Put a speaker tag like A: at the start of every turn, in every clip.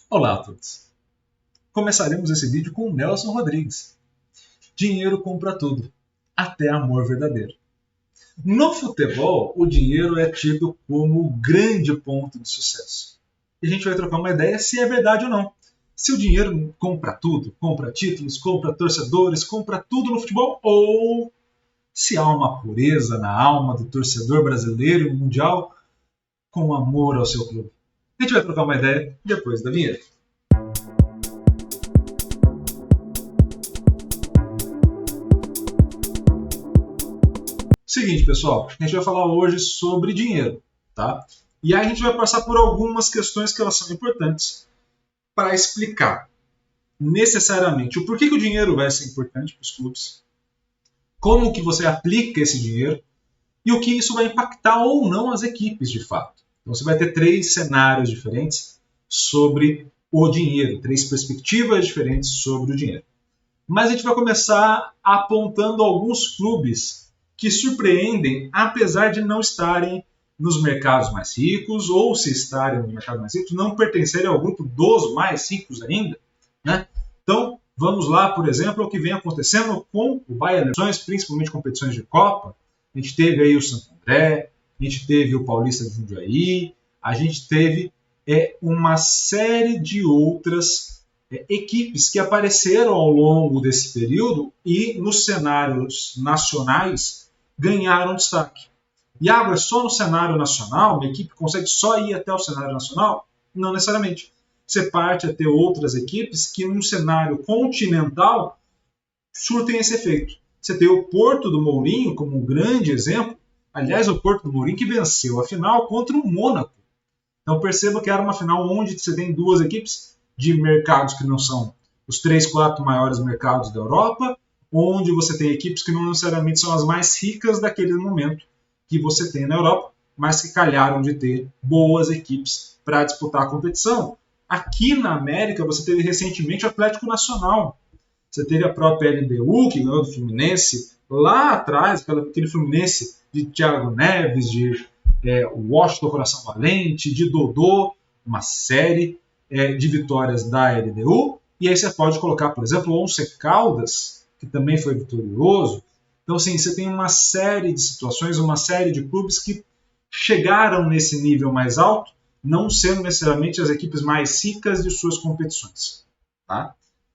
A: Olá a todos! Começaremos esse vídeo com o Nelson Rodrigues. Dinheiro compra tudo, até amor verdadeiro. No futebol, o dinheiro é tido como o grande ponto de sucesso. E a gente vai trocar uma ideia se é verdade ou não. Se o dinheiro compra tudo, compra títulos, compra torcedores, compra tudo no futebol, ou se há uma pureza na alma do torcedor brasileiro e mundial com amor ao seu clube. A gente vai trocar uma ideia depois da vinheta. Seguinte, pessoal, a gente vai falar hoje sobre dinheiro, tá? E aí a gente vai passar por algumas questões que elas são importantes para explicar necessariamente o porquê que o dinheiro vai ser importante para os clubes, como que você aplica esse dinheiro e o que isso vai impactar ou não as equipes de fato. Então você vai ter 3 cenários diferentes sobre o dinheiro, 3 perspectivas diferentes sobre o dinheiro. Mas a gente vai começar apontando alguns clubes que surpreendem, apesar de não estarem nos mercados mais ricos, ou se estarem nos mercados mais ricos, não pertencerem ao grupo dos mais ricos ainda. Né? Então, vamos lá, por exemplo, ao que vem acontecendo com o Bayern, principalmente competições de Copa. A gente teve aí o Santo André, a gente teve o Paulista de Jundiaí, a gente teve uma série de outras equipes que apareceram ao longo desse período e nos cenários nacionais ganharam destaque. Iago, é só no cenário nacional? Uma equipe consegue só ir até o cenário nacional? Não necessariamente. Você parte a ter outras equipes que num cenário continental surtem esse efeito. Você tem o Porto do Mourinho como um grande exemplo. Aliás, o Porto do Mourinho que venceu a final contra o Mônaco. Então perceba que era uma final onde você tem 2 equipes de mercados que não são os 3, 4 maiores mercados da Europa, onde você tem equipes que não necessariamente são as mais ricas daquele momento que você tem na Europa, mas que calharam de ter boas equipes para disputar a competição. Aqui na América você teve recentemente o Atlético Nacional, você teve a própria LDU, que ganhou do Fluminense lá atrás, aquele Fluminense de Thiago Neves, de Washington Coração Valente, de Dodô, uma série de vitórias da LDU, e aí você pode colocar, por exemplo, o Once Caldas, que também foi vitorioso. Então, assim, você tem uma série de situações, uma série de clubes que chegaram nesse nível mais alto, não sendo necessariamente as equipes mais ricas de suas competições. Tá?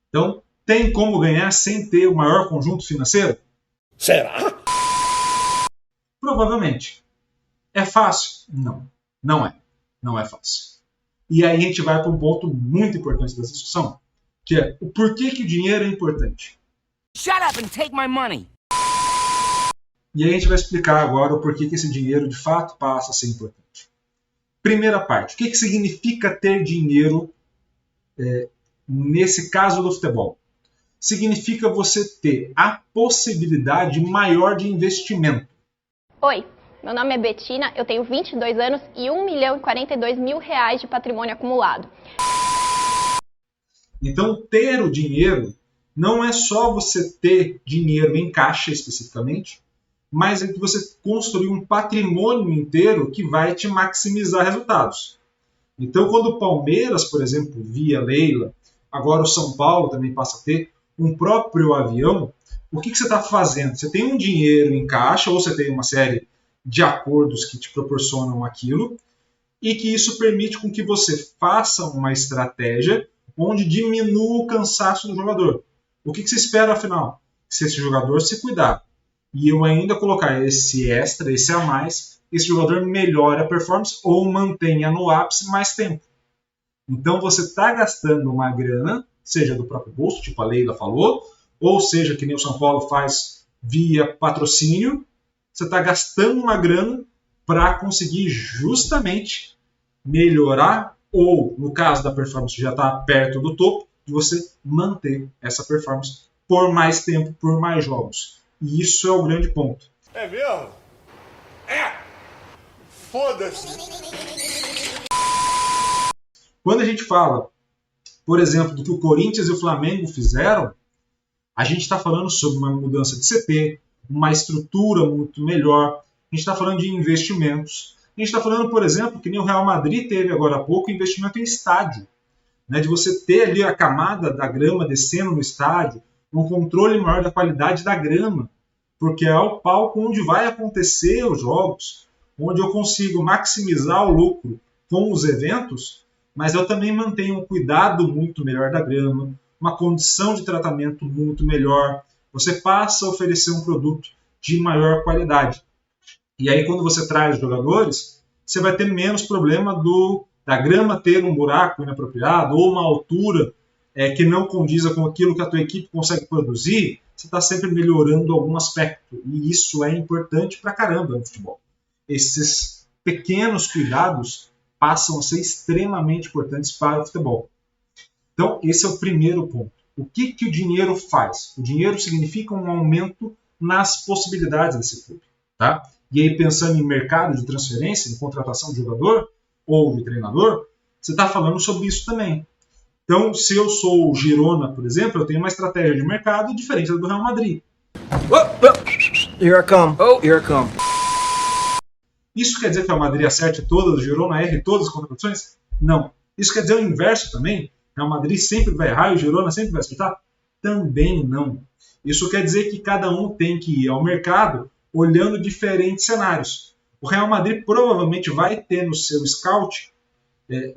A: Então, tem como ganhar sem ter o maior conjunto financeiro?
B: Será?
A: Provavelmente. É fácil? Não. Não é. Não é fácil. E aí a gente vai para um ponto muito importante dessa discussão, que é o porquê que o dinheiro é importante.
B: Shut up and take my money.
A: E aí a gente vai explicar agora o porquê que esse dinheiro de fato passa a ser importante. Primeira parte, o que significa ter dinheiro nesse caso do futebol? Significa você ter a possibilidade maior de investimento.
C: Oi, meu nome é Betina, eu tenho 22 anos e R$1.042.000 de patrimônio acumulado.
A: Então, ter o dinheiro não é só você ter dinheiro em caixa especificamente, mas é que você construir um patrimônio inteiro que vai te maximizar resultados. Então, quando o Palmeiras, por exemplo, via Leila, agora o São Paulo também passa a ter um próprio avião, o que você está fazendo? Você tem um dinheiro em caixa, ou você tem uma série de acordos que te proporcionam aquilo, e que isso permite com que você faça uma estratégia onde diminua o cansaço do jogador. O que você espera, afinal? Se esse jogador se cuidar e eu ainda colocar esse extra, esse a mais, esse jogador melhora a performance ou mantenha no ápice mais tempo. Então você está gastando uma grana, seja do próprio bolso, tipo a Leila falou, ou seja, que nem o São Paulo faz via patrocínio, você está gastando uma grana para conseguir justamente melhorar, ou no caso da performance já está perto do topo, de você manter essa performance por mais tempo, por mais jogos. E isso é o grande ponto.
D: É mesmo? É! Foda-se!
A: Quando a gente fala, por exemplo, do que o Corinthians e o Flamengo fizeram, a gente está falando sobre uma mudança de CT, uma estrutura muito melhor, a gente está falando de investimentos. A gente está falando, por exemplo, que nem o Real Madrid teve agora há pouco investimento em estádio. né, de você ter ali a camada da grama descendo no estádio, um controle maior da qualidade da grama, porque é o palco onde vai acontecer os jogos, onde eu consigo maximizar o lucro com os eventos, mas eu também mantenho um cuidado muito melhor da grama, uma condição de tratamento muito melhor. Você passa a oferecer um produto de maior qualidade. E aí, quando você traz jogadores, você vai ter menos problema da grama ter um buraco inapropriado ou uma altura que não condiza com aquilo que a tua equipe consegue produzir. Você está sempre melhorando algum aspecto. E isso é importante pra caramba no futebol. Esses pequenos cuidados passam a ser extremamente importantes para o futebol. Então, esse é o primeiro ponto. O que o dinheiro faz? O dinheiro significa um aumento nas possibilidades desse clube. Tá? E aí, pensando em mercado de transferência, em contratação de jogador ou de treinador, você está falando sobre isso também. Então, se eu sou o Girona, por exemplo, eu tenho uma estratégia de mercado diferente da do Real Madrid.
B: Here I come. Here I come.
A: Isso quer dizer que o Real Madrid acerte todas, o Girona erre todas as contratações? Não. Isso quer dizer o inverso também? O Real Madrid sempre vai errar e o Girona sempre vai acertar? Também não. Isso quer dizer que cada um tem que ir ao mercado olhando diferentes cenários. O Real Madrid provavelmente vai ter no seu scout,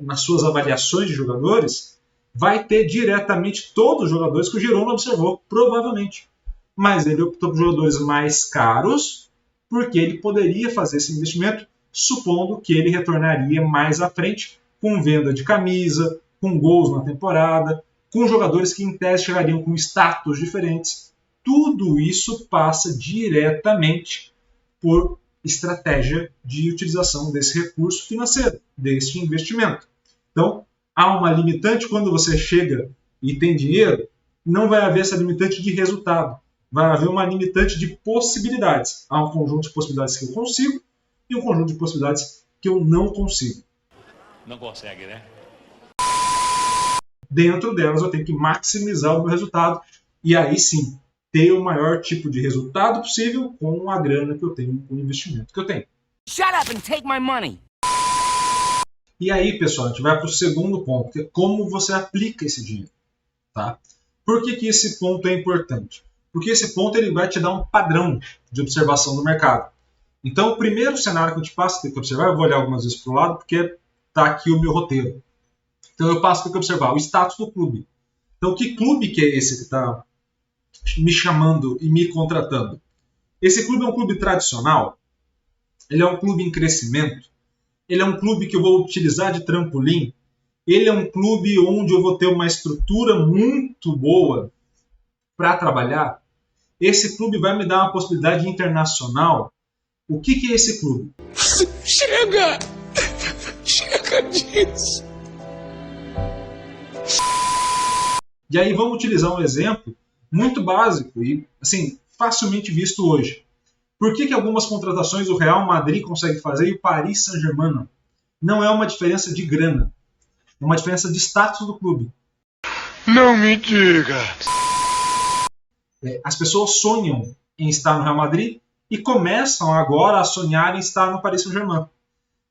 A: nas suas avaliações de jogadores, vai ter diretamente todos os jogadores que o Girona observou, provavelmente. Mas ele optou por jogadores mais caros, porque ele poderia fazer esse investimento, supondo que ele retornaria mais à frente, com venda de camisa, com gols na temporada, com jogadores que em tese chegariam com status diferentes. Tudo isso passa diretamente por estratégia de utilização desse recurso financeiro, deste investimento. Então, há uma limitante quando você chega e tem dinheiro, não vai haver essa limitante de resultado. Vai haver uma limitante de possibilidades. Há um conjunto de possibilidades que eu consigo e um conjunto de possibilidades que eu não consigo.
E: Não consegue, né?
A: Dentro delas eu tenho que maximizar o meu resultado e aí sim ter o maior tipo de resultado possível com a grana que eu tenho, com o investimento que eu tenho.
B: Shut up and take my money.
A: E aí, pessoal, a gente vai para o segundo ponto, que é como você aplica esse dinheiro. Tá? Por que esse ponto é importante? Porque esse ponto ele vai te dar um padrão de observação do mercado. Então, o primeiro cenário que eu te passo, tem que observar, eu vou olhar algumas vezes para o lado, porque está aqui o meu roteiro. Então, eu passo para observar o status do clube. Então, que clube que é esse que está me chamando e me contratando? Esse clube é um clube tradicional? Ele é um clube em crescimento? Ele é um clube que eu vou utilizar de trampolim? Ele é um clube onde eu vou ter uma estrutura muito boa para trabalhar? Esse clube vai me dar uma possibilidade internacional? O que é esse clube?
D: Chega! Chega disso!
A: E aí vamos utilizar um exemplo muito básico e assim, facilmente visto hoje. Por que algumas contratações o Real Madrid consegue fazer e o Paris Saint-Germain não? Não é uma diferença de grana, é uma diferença de status do clube.
D: Não me diga!
A: As pessoas sonham em estar no Real Madrid e começam agora a sonhar em estar no Paris Saint-Germain.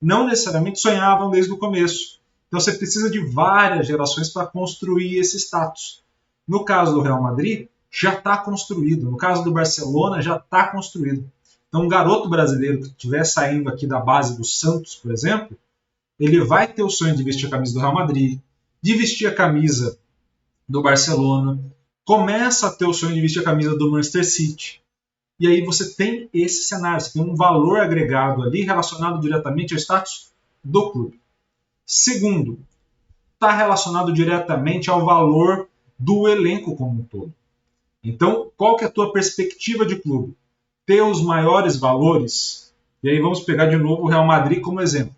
A: Não necessariamente sonhavam desde o começo. Então você precisa de várias gerações para construir esse status. No caso do Real Madrid, já está construído. No caso do Barcelona, já está construído. Então um garoto brasileiro que estiver saindo aqui da base do Santos, por exemplo, ele vai ter o sonho de vestir a camisa do Real Madrid, de vestir a camisa do Barcelona, começa a ter o sonho de vestir a camisa do Manchester City. E aí você tem esse cenário, você tem um valor agregado ali relacionado diretamente ao status do clube. Segundo, está relacionado diretamente ao valor do elenco como um todo. Então, qual que é a tua perspectiva de clube? Ter os maiores valores? E aí vamos pegar de novo o Real Madrid como exemplo.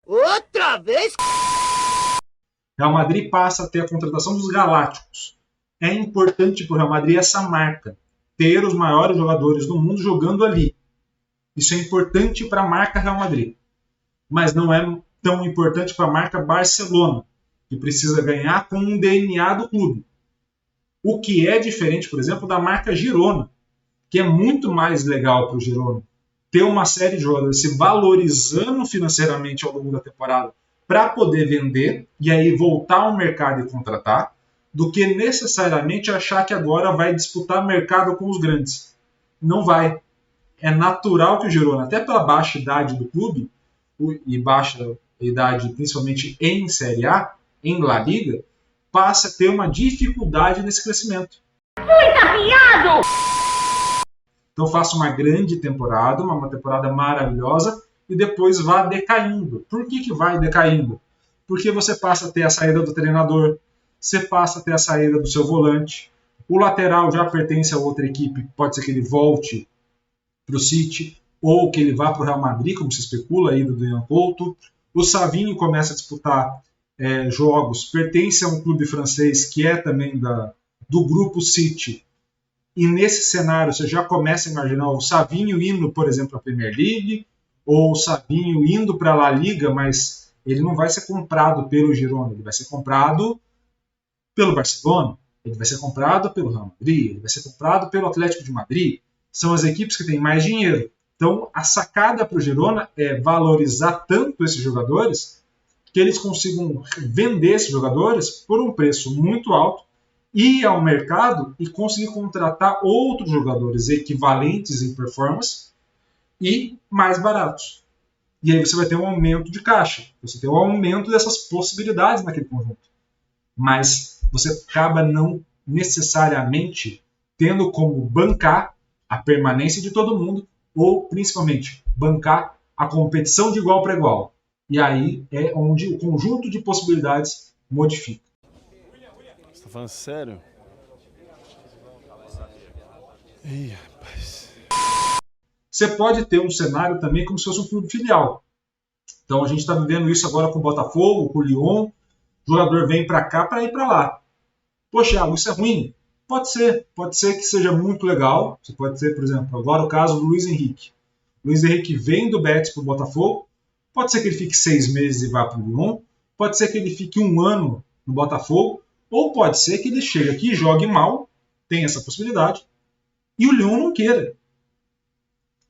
B: Outra vez?
A: Real Madrid passa a ter a contratação dos Galácticos. É importante para o Real Madrid essa marca. Ter os maiores jogadores do mundo jogando ali. Isso é importante para a marca Real Madrid. Mas não é tão importante para a marca Barcelona, que precisa ganhar com um DNA do clube. O que é diferente, por exemplo, da marca Girona, que é muito mais legal para o Girona ter uma série de jogadores se valorizando financeiramente ao longo da temporada para poder vender e aí voltar ao mercado e contratar, do que necessariamente achar que agora vai disputar mercado com os grandes. Não vai. É natural que o Girona, até pela baixa idade do clube, e baixa idade principalmente em Série A, em La Liga, passe a ter uma dificuldade nesse crescimento. Então faça uma grande temporada, uma temporada maravilhosa, e depois vá decaindo. Por que vai decaindo? Porque você passa a ter a saída do treinador, você passa a ter a saída do seu volante, o lateral já pertence a outra equipe, pode ser que ele volte para o City, ou que ele vá para o Real Madrid, como se especula aí do Ian Couto. O Savinho começa a disputar jogos, pertence a um clube francês que é também do grupo City, e nesse cenário você já começa a imaginar o Savinho indo, por exemplo, à Premier League, ou o Savinho indo para a La Liga, mas ele não vai ser comprado pelo Girona, ele vai ser comprado pelo Barcelona, ele vai ser comprado pelo Real Madrid, ele vai ser comprado pelo Atlético de Madrid. São as equipes que têm mais dinheiro. Então, a sacada para o Girona é valorizar tanto esses jogadores que eles consigam vender esses jogadores por um preço muito alto, ir ao mercado e conseguir contratar outros jogadores equivalentes em performance e mais baratos. E aí você vai ter um aumento de caixa, você tem um aumento dessas possibilidades naquele conjunto. Mas você acaba não necessariamente tendo como bancar a permanência de todo mundo, ou principalmente bancar a competição de igual para igual. E aí é onde o conjunto de possibilidades modifica.
F: Você tá falando sério? Ih, rapaz.
A: Você pode ter um cenário também como se fosse um clube filial. Então a gente está vivendo isso agora com o Botafogo, com o Lyon. O jogador vem para cá para ir para lá. Poxa, isso é ruim? Pode ser que seja muito legal. Você pode ser, por exemplo, agora o caso do Luiz Henrique. O Luiz Henrique vem do Betis para o Botafogo. Pode ser que ele fique 6 meses e vá para o Lyon. Pode ser que ele fique 1 ano no Botafogo. Ou pode ser que ele chegue aqui e jogue mal. Tem essa possibilidade. E o Lyon não queira.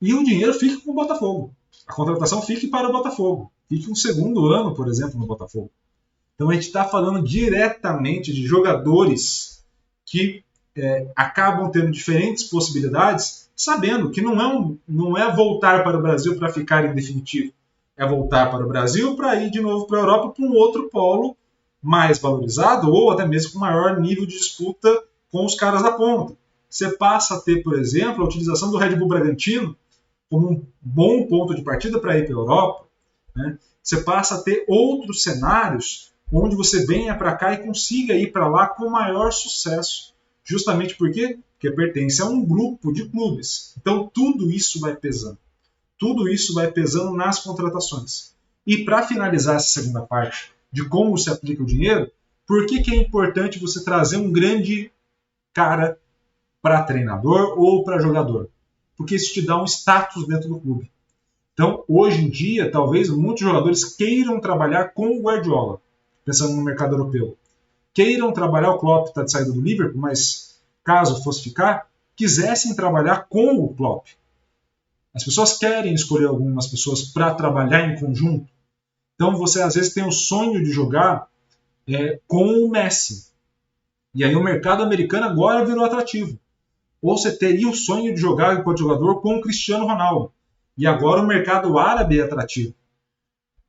A: E o dinheiro fique com o Botafogo. A contratação fique para o Botafogo. Fique um 2º ano, por exemplo, no Botafogo. Então a gente está falando diretamente de jogadores que acabam tendo diferentes possibilidades, sabendo que não é voltar para o Brasil para ficar em definitivo. É voltar para o Brasil para ir de novo para a Europa para um outro polo mais valorizado ou até mesmo com maior nível de disputa com os caras da ponta. Você passa a ter, por exemplo, a utilização do Red Bull Bragantino como um bom ponto de partida para ir para a Europa. Né? Você passa a ter outros cenários onde você venha para cá e consiga ir para lá com maior sucesso. Justamente porque pertence a um grupo de clubes. Então tudo isso vai pesando. Tudo isso vai pesando nas contratações. E para finalizar essa segunda parte de como se aplica o dinheiro, por que é importante você trazer um grande cara para treinador ou para jogador? Porque isso te dá um status dentro do clube. Então, hoje em dia, talvez muitos jogadores queiram trabalhar com o Guardiola, pensando no mercado europeu. Queiram trabalhar, o Klopp está de saída do Liverpool, mas caso fosse ficar, quisessem trabalhar com o Klopp. As pessoas querem escolher algumas pessoas para trabalhar em conjunto. Então você às vezes tem o sonho de jogar com o Messi. E aí o mercado americano agora virou atrativo. Ou você teria o sonho de jogar enquanto jogador com o Cristiano Ronaldo. E agora o mercado árabe é atrativo.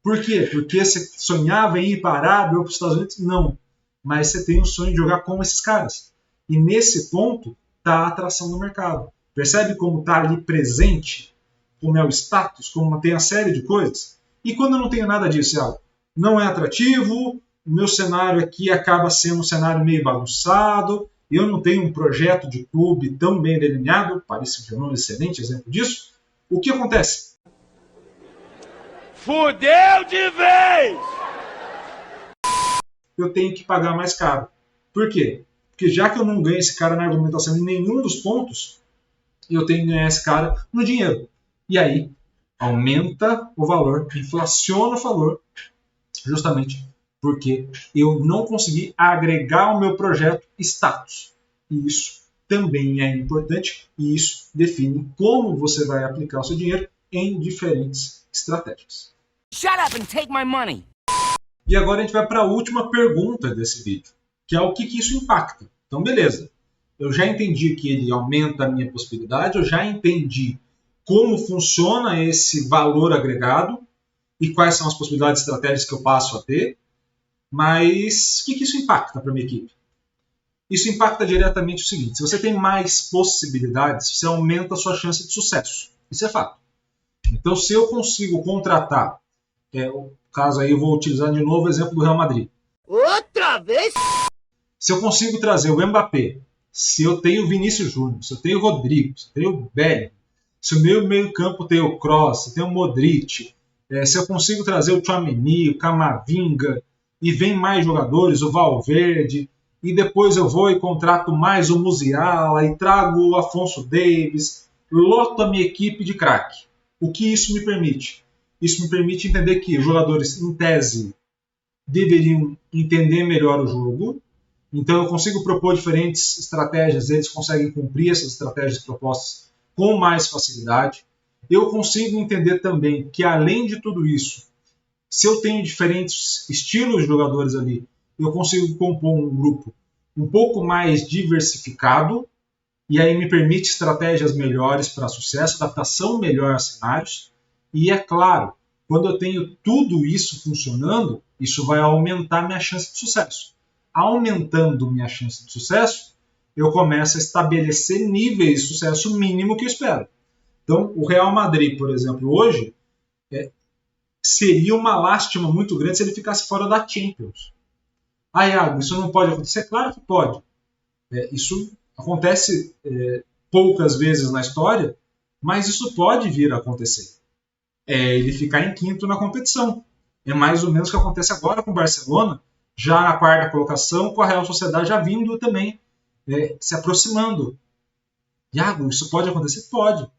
A: Por quê? Porque você sonhava em ir para a Arábia ou para os Estados Unidos? Não. Mas você tem o sonho de jogar com esses caras. E nesse ponto está a atração do mercado. Percebe como está ali presente? Como é o status? Como tem a série de coisas? E quando não tem nada disso, não é atrativo, o meu cenário aqui acaba sendo um cenário meio bagunçado, eu não tenho um projeto de clube tão bem delineado, Paris Saint-Germain é um excelente exemplo disso. O que acontece?
D: Fudeu de vez!
A: Eu tenho que pagar mais caro. Por quê? Porque já que eu não ganho esse cara na argumentação em nenhum dos pontos, eu tenho que ganhar esse cara no dinheiro. E aí, aumenta o valor, inflaciona o valor, justamente porque eu não consegui agregar ao meu projeto status. E isso também é importante e isso define como você vai aplicar o seu dinheiro em diferentes estratégias.
B: Shut up and take my money.
A: E agora a gente vai para a última pergunta desse vídeo, que é o que isso impacta. Então, beleza. Eu já entendi que ele aumenta a minha possibilidade, eu já entendi como funciona esse valor agregado e quais são as possibilidades estratégicas que eu passo a ter, mas o que isso impacta para a minha equipe? Isso impacta diretamente o seguinte: se você tem mais possibilidades, você aumenta a sua chance de sucesso. Isso é fato. Então, se eu consigo contratar, no caso aí eu vou utilizar de novo o exemplo do Real Madrid.
D: Outra vez?
A: Se eu consigo trazer o Mbappé, se eu tenho o Vinícius Júnior, se eu tenho o Rodrigo, se eu tenho o Bellingham, se o meu meio-campo tem o Kroos, se tem o Modric, se eu consigo trazer o Tchouaméni, o Camavinga, e vem mais jogadores, o Valverde, e depois eu vou e contrato mais o Musiala, e trago o Afonso Davies, loto a minha equipe de craque. O que isso me permite? Isso me permite entender que os jogadores, em tese, deveriam entender melhor o jogo. Então eu consigo propor diferentes estratégias, eles conseguem cumprir essas estratégias propostas com mais facilidade. Eu consigo entender também que, além de tudo isso, se eu tenho diferentes estilos de jogadores ali, eu consigo compor um grupo um pouco mais diversificado, e aí me permite estratégias melhores para sucesso, adaptação melhor a cenários. E é claro, quando eu tenho tudo isso funcionando, isso vai aumentar minha chance de sucesso. Aumentando minha chance de sucesso, eu começo a estabelecer níveis de sucesso mínimo que eu espero. Então, o Real Madrid, por exemplo, hoje, seria uma lástima muito grande se ele ficasse fora da Champions. Ah, Iago, isso não pode acontecer? Claro que pode. Isso acontece poucas vezes na história, mas isso pode vir a acontecer. Ele ficar em quinto na competição. É mais ou menos o que acontece agora com o Barcelona, já na quarta colocação, com a Real Sociedade já vindo também, se aproximando. Iago, isso pode acontecer? Pode.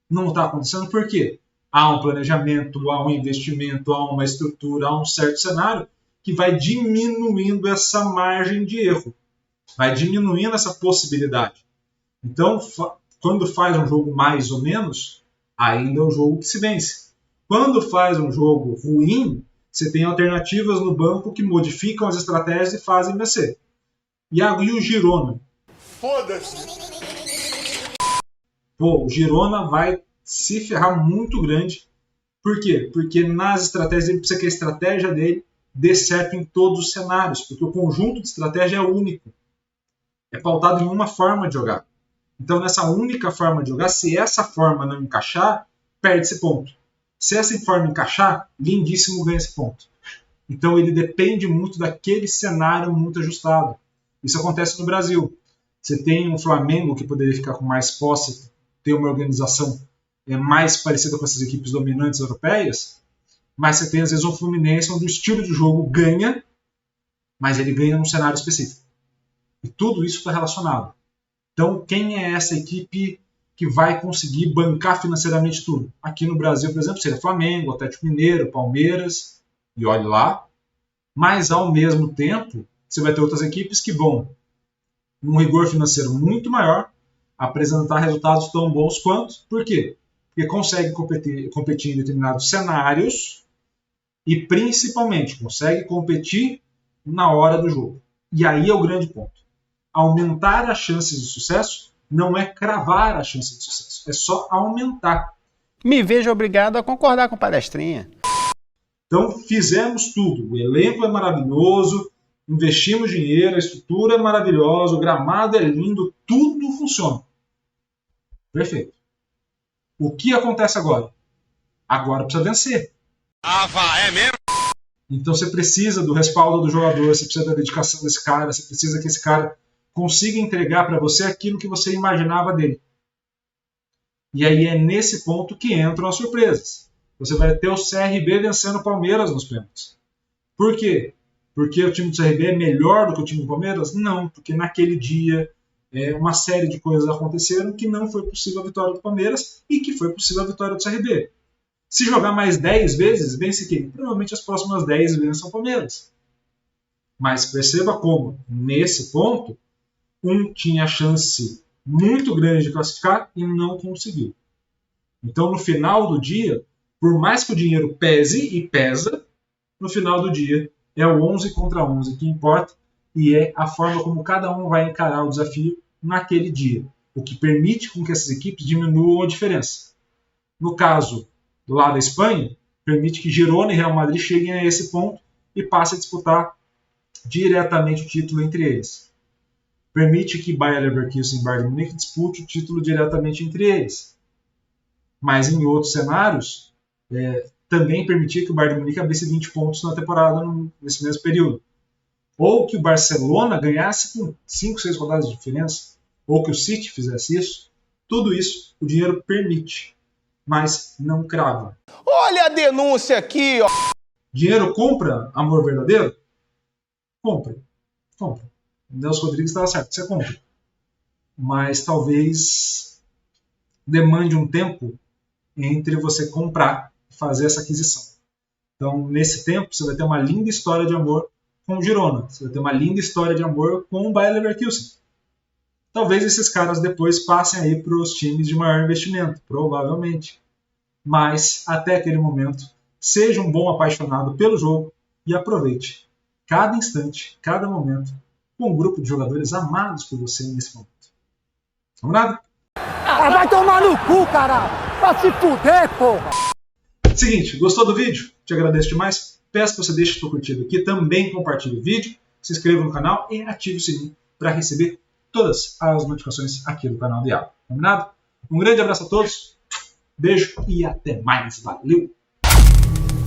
A: Não está acontecendo por quê? Há um planejamento, há um investimento, há uma estrutura, há um certo cenário que vai diminuindo essa margem de erro, vai diminuindo essa possibilidade. Então, quando faz um jogo mais ou menos, ainda é um jogo que se vence. Quando faz um jogo ruim, você tem alternativas no banco que modificam as estratégias e fazem vencer. Iago, e o Girona?
D: Foda-se!
A: O Girona vai se ferrar muito grande. Por quê? Porque nas estratégias ele precisa que a estratégia dele dê certo em todos os cenários, porque o conjunto de estratégia é único. É pautado em uma forma de jogar. Então, nessa única forma de jogar, se essa forma não encaixar, perde esse ponto. Se essa forma encaixar, lindíssimo, ganha esse ponto. Então, ele depende muito daquele cenário muito ajustado. Isso acontece no Brasil. Você tem um Flamengo que poderia ficar com mais posse, ter uma organização mais parecida com essas equipes dominantes europeias, mas você tem às vezes um Fluminense onde o estilo de jogo ganha, mas ele ganha num cenário específico. E tudo isso está relacionado. Então, quem é essa equipe que vai conseguir bancar financeiramente tudo? Aqui no Brasil, por exemplo, seria Flamengo, Atlético Mineiro, Palmeiras, e olhe lá. Mas, ao mesmo tempo, você vai ter outras equipes que vão, num rigor financeiro muito maior, apresentar resultados tão bons quanto. Por quê? Porque consegue competir em determinados cenários e, principalmente, consegue competir na hora do jogo. E aí é o grande ponto. Aumentar as chances de sucesso não é cravar a chance de sucesso, é só aumentar.
G: Me vejo obrigado a concordar com o palestrinha.
A: Então, fizemos tudo. O elenco é maravilhoso, investimos dinheiro, a estrutura é maravilhosa, o gramado é lindo, tudo funciona. Perfeito. O que acontece agora? Agora precisa vencer.
D: Ah, vá, é mesmo?
A: Então você precisa do respaldo do jogador, você precisa da dedicação desse cara, você precisa que esse cara consiga entregar para você aquilo que você imaginava dele. E aí é nesse ponto que entram as surpresas. Você vai ter o CRB vencendo o Palmeiras nos pênaltis. Por quê? Porque o time do CRB é melhor do que o time do Palmeiras? Não, porque naquele dia uma série de coisas aconteceram que não foi possível a vitória do Palmeiras e que foi possível a vitória do CRB. Se jogar mais 10 vezes, vence quem? Provavelmente as próximas 10 vezes são Palmeiras. Mas perceba como, nesse ponto, um tinha chance muito grande de classificar e não conseguiu. Então, no final do dia, por mais que o dinheiro pese e pesa, no final do dia, É o 11 contra 11 que importa e é a forma como cada um vai encarar o desafio naquele dia, o que permite com que essas equipes diminuam a diferença. No caso do lado da Espanha, permite que Girona e Real Madrid cheguem a esse ponto e passem a disputar diretamente o título entre eles. Permite que Bayer Leverkusen e Bayern de Munique dispute o título diretamente entre eles. Mas em outros cenários, também permitia que o Bayern de Munique abrisse 20 pontos na temporada nesse mesmo período. Ou que o Barcelona ganhasse com 5, 6 rodadas de diferença, ou que o City fizesse isso. Tudo isso o dinheiro permite, mas não crava.
D: Olha a denúncia aqui, ó.
A: Dinheiro compra amor verdadeiro? Compra. Compra. Nelson Rodrigues estava certo, você compra. Mas talvez demande um tempo entre você comprar e fazer essa aquisição. Então, nesse tempo, você vai ter uma linda história de amor com o Girona. Você vai ter uma linda história de amor com o Bayer Leverkusen. Talvez esses caras depois passem aí para os times de maior investimento, provavelmente. Mas, até aquele momento, seja um bom apaixonado pelo jogo e aproveite cada instante, cada momento, com um grupo de jogadores amados por você nesse momento. Combinado?
B: Ah, vai tomar no cu, caralho! Vai se fuder, porra!
A: Seguinte, gostou do vídeo? Te agradeço demais. Peço que você deixe sua curtida aqui, também compartilhe o vídeo, se inscreva no canal e ative o sininho para receber todas as notificações aqui do canal do Iago. Combinado? Um grande abraço a todos, beijo e até mais. Valeu!